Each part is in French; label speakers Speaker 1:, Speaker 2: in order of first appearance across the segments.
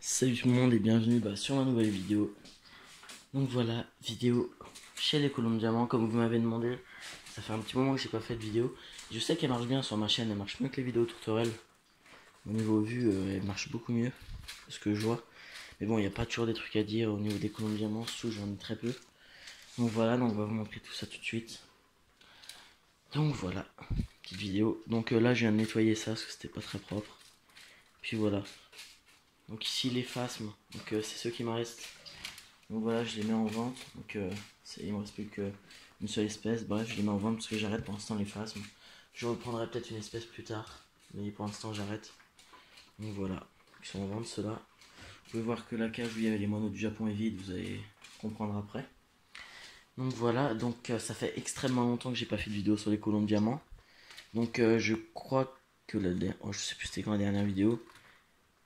Speaker 1: Salut tout le monde et bienvenue sur ma nouvelle vidéo. Donc voilà, vidéo chez les Colons de Diamant comme vous m'avez demandé. Ça fait un petit moment que j'ai pas fait de vidéo. Je sais qu'elle marche bien sur ma chaîne, elle marche mieux que les vidéos tutoriels. Au niveau vue, elle marche beaucoup mieux, ce que je vois. Mais bon, il n'y a pas toujours des trucs à dire au niveau des Colons de Diamant, surtout j'en ai très peu. Donc voilà, donc on va vous montrer tout ça tout de suite. Donc voilà, petite vidéo. Donc là je viens de nettoyer ça parce que c'était pas très propre. Puis voilà. Donc ici les phasmes, donc c'est ceux qui me restent. Donc voilà, je les mets en vente. Donc il me reste plus qu'une seule espèce. Bref, je les mets en vente parce que j'arrête pour l'instant les phasmes. Je reprendrai peut-être une espèce plus tard, mais pour l'instant j'arrête. Donc voilà, ils sont en vente ceux-là. Vous pouvez voir que la cage où il y avait les moineaux du Japon est vide, vous allez comprendre après. Donc voilà, donc ça fait extrêmement longtemps que j'ai pas fait de vidéo sur les colons de diamant. Donc je crois que la dernière, je sais plus c'était quand la dernière vidéo.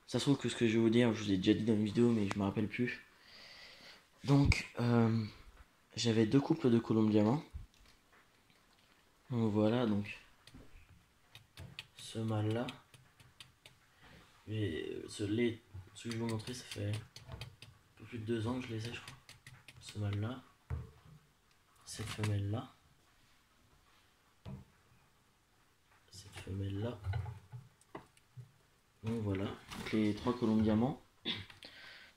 Speaker 1: Ça se trouve que ce que je vais vous dire, je vous ai déjà dit dans une vidéo, mais je me rappelle plus. Donc j'avais deux couples de colombes diamants. Donc voilà, donc ce mâle là, ce que je vais vous montrer, ça fait un peu plus de 2 ans que je les ai, je crois. Ce mâle là, cette femelle là, cette femelle là. Donc voilà, donc les 3 colombes diamants.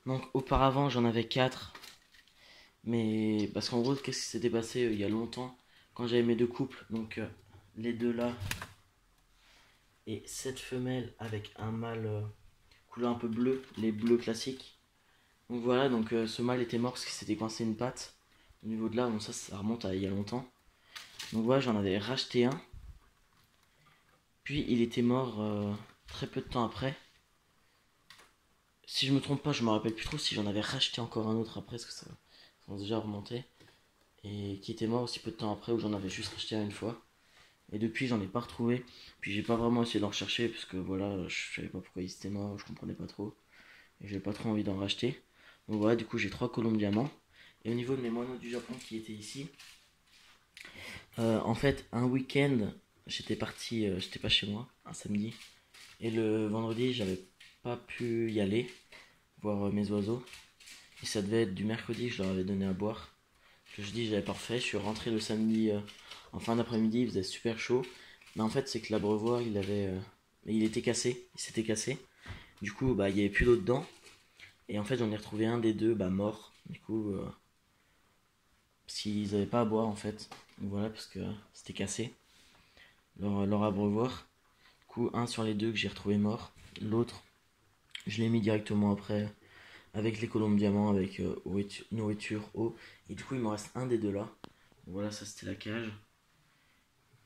Speaker 1: Donc auparavant j'en avais 4, mais parce qu'en gros, qu'est-ce qui s'était passé il y a longtemps quand j'avais mes deux couples, donc les deux là et cette femelle avec un mâle couleur un peu bleu, les bleus classiques. Donc voilà, donc ce mâle était mort parce qu'il s'était coincé une patte au niveau de là, bon ça remonte à il y a longtemps. Donc voilà, j'en avais racheté un, puis il était mort très peu de temps après. Si je me trompe pas, je me rappelle plus trop si j'en avais racheté encore un autre après, parce que ça a déjà remonté. Et qui était mort aussi peu de temps après, où j'en avais juste racheté un une fois. Et depuis j'en ai pas retrouvé, puis j'ai pas vraiment essayé d'en rechercher, parce que voilà, je savais pas pourquoi il était mort, je comprenais pas trop. Et j'avais pas trop envie d'en racheter. Donc voilà, du coup j'ai 3 colombes diamants. Et au niveau de mes moineaux du Japon qui étaient ici, en fait un week-end j'étais parti, j'étais pas chez moi, un samedi. Et le vendredi j'avais pas pu y aller, voir mes oiseaux. Et ça devait être du mercredi que je leur avais donné à boire. Le jeudi j'avais pas refait, je suis rentré le samedi en fin d'après-midi, il faisait super chaud. Mais en fait c'est que l'abreuvoir il était cassé, il s'était cassé. Du coup il y avait plus d'eau dedans. Et en fait j'en ai retrouvé un des deux mort. Du coup s'ils n'avaient pas à boire en fait. Donc voilà, parce que c'était cassé leur abreuvoir. Du coup, un sur les deux que j'ai retrouvé mort. L'autre, je l'ai mis directement après avec les colombes diamants, avec nourriture, eau. Et du coup, il me reste un des deux là. Voilà, ça c'était la cage.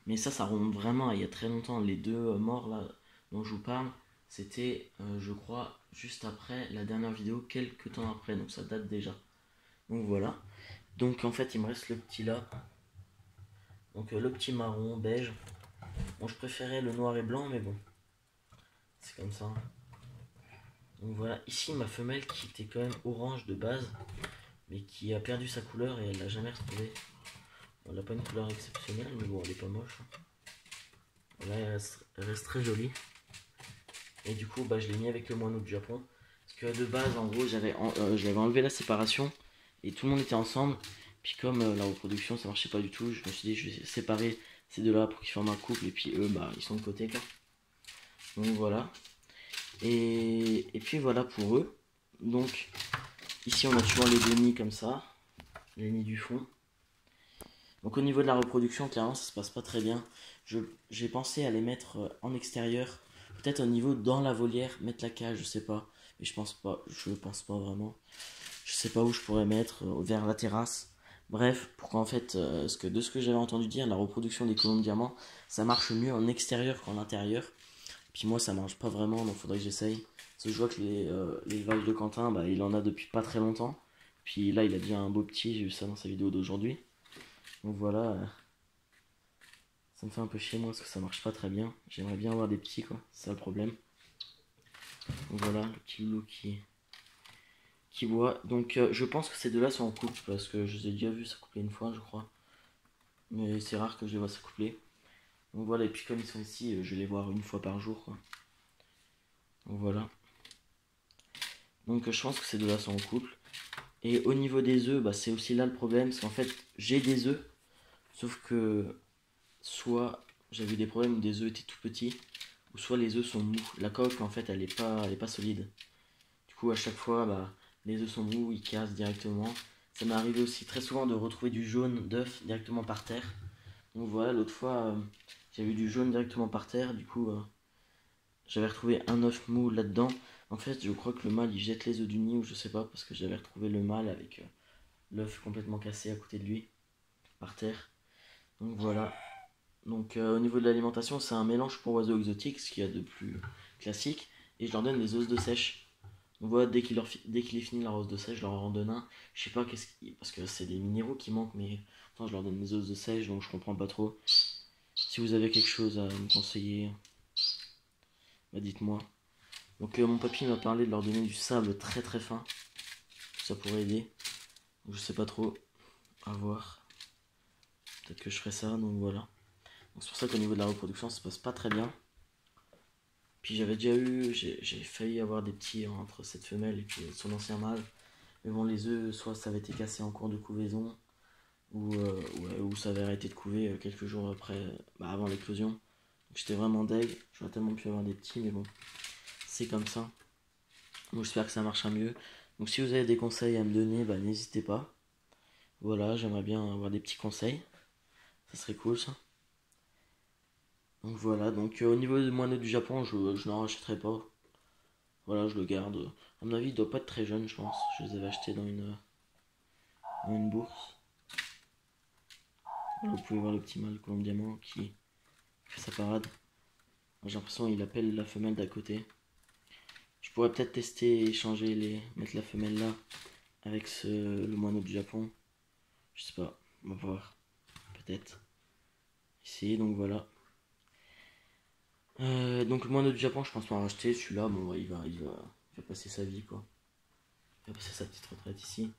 Speaker 1: Mais ça remonte vraiment à il y a très longtemps. Les deux morts là dont je vous parle, c'était, je crois, juste après la dernière vidéo, quelques temps après. Donc ça date déjà. Donc voilà. Donc en fait, il me reste le petit là. Donc le petit marron, beige. Bon, je préférais le noir et blanc, mais bon, c'est comme ça. Donc voilà, ici ma femelle qui était quand même orange de base, mais qui a perdu sa couleur et elle l'a jamais retrouvée. Elle n'a pas une couleur exceptionnelle, mais bon, elle est pas moche. Là, elle reste très jolie. Et du coup, je l'ai mis avec le moineau du Japon. Parce que de base, en gros, j'avais enlevé la séparation et tout le monde était ensemble. Puis comme la reproduction, ça marchait pas du tout, je me suis dit, je vais séparer ces deux-là pour qu'ils forment un couple. Et puis eux, ils sont de côté, quoi. Donc voilà. Et puis voilà pour eux. Donc ici on a toujours les deux nids comme ça, les nids du fond. Donc au niveau de la reproduction, clairement ça se passe pas très bien. J'ai pensé à les mettre en extérieur, peut-être au niveau dans la volière, mettre la cage, je sais pas. Mais je pense pas vraiment. Je sais pas où je pourrais mettre, vers la terrasse. Bref, pour qu'en fait, de ce que j'avais entendu dire, la reproduction des colombes diamants, ça marche mieux en extérieur qu'en intérieur. Puis moi ça marche pas vraiment, donc faudrait que j'essaye. Parce que je vois que l'élevage de Quentin, il en a depuis pas très longtemps. Puis là il a déjà un beau petit, j'ai vu ça dans sa vidéo d'aujourd'hui. Donc voilà, ça me fait un peu chier moi parce que ça marche pas très bien. J'aimerais bien avoir des petits quoi, c'est ça le problème. Donc voilà, le petit loulou qui boit. Donc je pense que ces deux là sont en couple parce que je les ai déjà vus s'accoupler une fois je crois. Mais c'est rare que je les vois s'accoupler. Donc voilà, et puis comme ils sont ici, je vais les voir une fois par jour quoi. Donc voilà. Donc je pense que ces deux-là sont en couple. Et au niveau des œufs, bah, c'est aussi là le problème, parce qu'en fait j'ai des œufs, sauf que soit j'avais eu des problèmes où des œufs étaient tout petits, ou soit les œufs sont mous. La coque en fait elle est pas solide. Du coup à chaque fois bah, les œufs sont mous, ils cassent directement. Ça m'est arrivé aussi très souvent de retrouver du jaune d'œuf directement par terre. Donc voilà, l'autre fois j'avais eu du jaune directement par terre, du coup j'avais retrouvé un œuf mou là-dedans. En fait je crois que le mâle il jette les œufs du nid ou je sais pas, parce que j'avais retrouvé le mâle avec l'œuf complètement cassé à côté de lui, par terre. Donc voilà. Donc au niveau de l'alimentation, c'est un mélange pour oiseaux exotiques, ce qu'il y a de plus classique. Et je leur donne des oses de sèche. Donc voilà, dès qu'il est fini leur ose de sèche, je leur en donne un. Je sais pas parce que c'est des minéraux qui manquent, mais pourtant je leur donne des oses de sèche, donc je comprends pas trop. Si vous avez quelque chose à me conseiller, bah dites-moi. Donc mon papy m'a parlé de leur donner du sable très très fin. Ça pourrait aider. Donc, je sais pas trop. À voir. Peut-être que je ferai ça, donc voilà. Donc c'est pour ça qu'au niveau de la reproduction, ça se passe pas très bien. Puis j'ai failli avoir des petits entre cette femelle et puis son ancien mâle. Mais bon, les œufs, soit ça avait été cassé en cours de couvaison, ou ça avait arrêté de couver quelques jours après, bah, avant l'éclosion. Donc j'étais vraiment deg. J'aurais tellement pu avoir des petits, mais bon, c'est comme ça. Donc j'espère que ça marchera mieux. Donc si vous avez des conseils à me donner, bah, n'hésitez pas. Voilà, j'aimerais bien avoir des petits conseils. Ça serait cool ça. Donc voilà, donc au niveau du moineau du Japon, je n'en rachèterai pas. Voilà, je le garde. À mon avis, il doit pas être très jeune, je pense. Je les avais achetés dans une bourse. Voilà, vous pouvez voir le petit mâle colombe diamant qui fait sa parade. J'ai l'impression qu'il appelle la femelle d'à côté. Je pourrais peut-être tester et mettre la femelle là avec le moineau du Japon. Je sais pas, on va voir. Peut-être. Essayer, donc voilà. Donc le moineau du Japon, je pense pas en racheter. Celui-là, bon, ouais, il va passer sa vie, quoi. Il va passer sa petite retraite ici.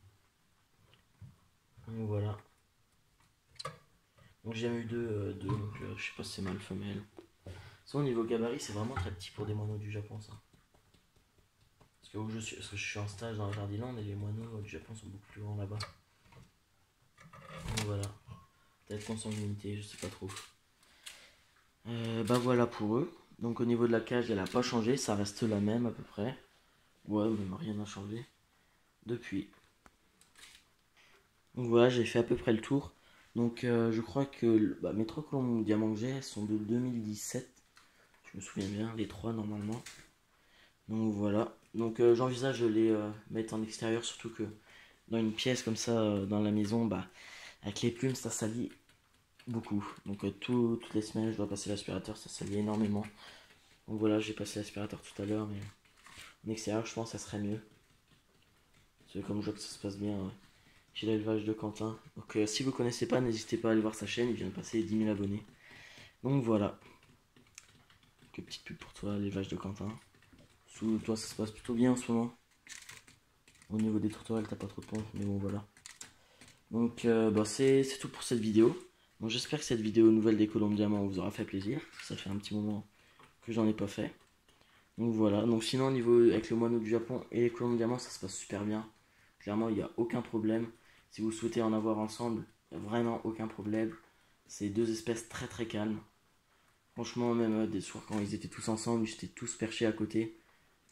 Speaker 1: Donc voilà. Donc j'ai jamais eu deux, donc je sais pas si c'est mâle, femelle. Ça, au niveau gabarit, c'est vraiment très petit pour des moineaux du Japon, ça. Parce que je suis en stage dans la Jardiland et les moineaux du Japon sont beaucoup plus grands là-bas. Donc voilà. Peut-être consanguinité, je sais pas trop. Bah voilà pour eux. Donc au niveau de la cage, elle a pas changé, ça reste la même à peu près. Ouais, même rien n'a changé depuis. Donc voilà, j'ai fait à peu près le tour. Donc je crois que mes 3 colombes diamants que j'ai, elles sont de 2017. Je me souviens bien, les 3 normalement. Donc voilà. Donc j'envisage de les mettre en extérieur, surtout que dans une pièce comme ça, dans la maison, bah, avec les plumes, ça salit beaucoup. Donc toutes les semaines, je dois passer l'aspirateur, ça salit énormément. Donc voilà, j'ai passé l'aspirateur tout à l'heure, mais en extérieur, je pense que ça serait mieux. C'est comme je vois que ça se passe bien. J'ai l'élevage de Quentin. Donc si vous connaissez pas, n'hésitez pas à aller voir sa chaîne, il vient de passer 10 000 abonnés. Donc voilà. Que petite pub pour toi, l'élevage de Quentin. Sous toi, ça se passe plutôt bien en ce moment. Au niveau des tourterelles, t'as pas trop de ponts, mais bon voilà. Donc c'est tout pour cette vidéo. Donc j'espère que cette vidéo nouvelle des colombes diamants vous aura fait plaisir. Ça fait un petit moment que j'en ai pas fait. Donc voilà. Donc sinon au niveau avec le moineau du Japon et les colombes diamants, ça se passe super bien. Clairement, il n'y a aucun problème. Si vous souhaitez en avoir ensemble, il n'y a vraiment aucun problème. C'est deux espèces très très calmes. Franchement, même des soirs quand ils étaient tous ensemble, ils étaient tous perchés à côté.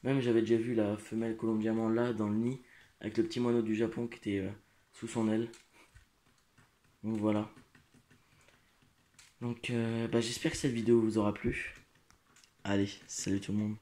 Speaker 1: Même j'avais déjà vu la femelle colombe diamant là dans le nid avec le petit moineau du Japon qui était sous son aile. Donc voilà. Donc j'espère que cette vidéo vous aura plu. Allez, salut tout le monde.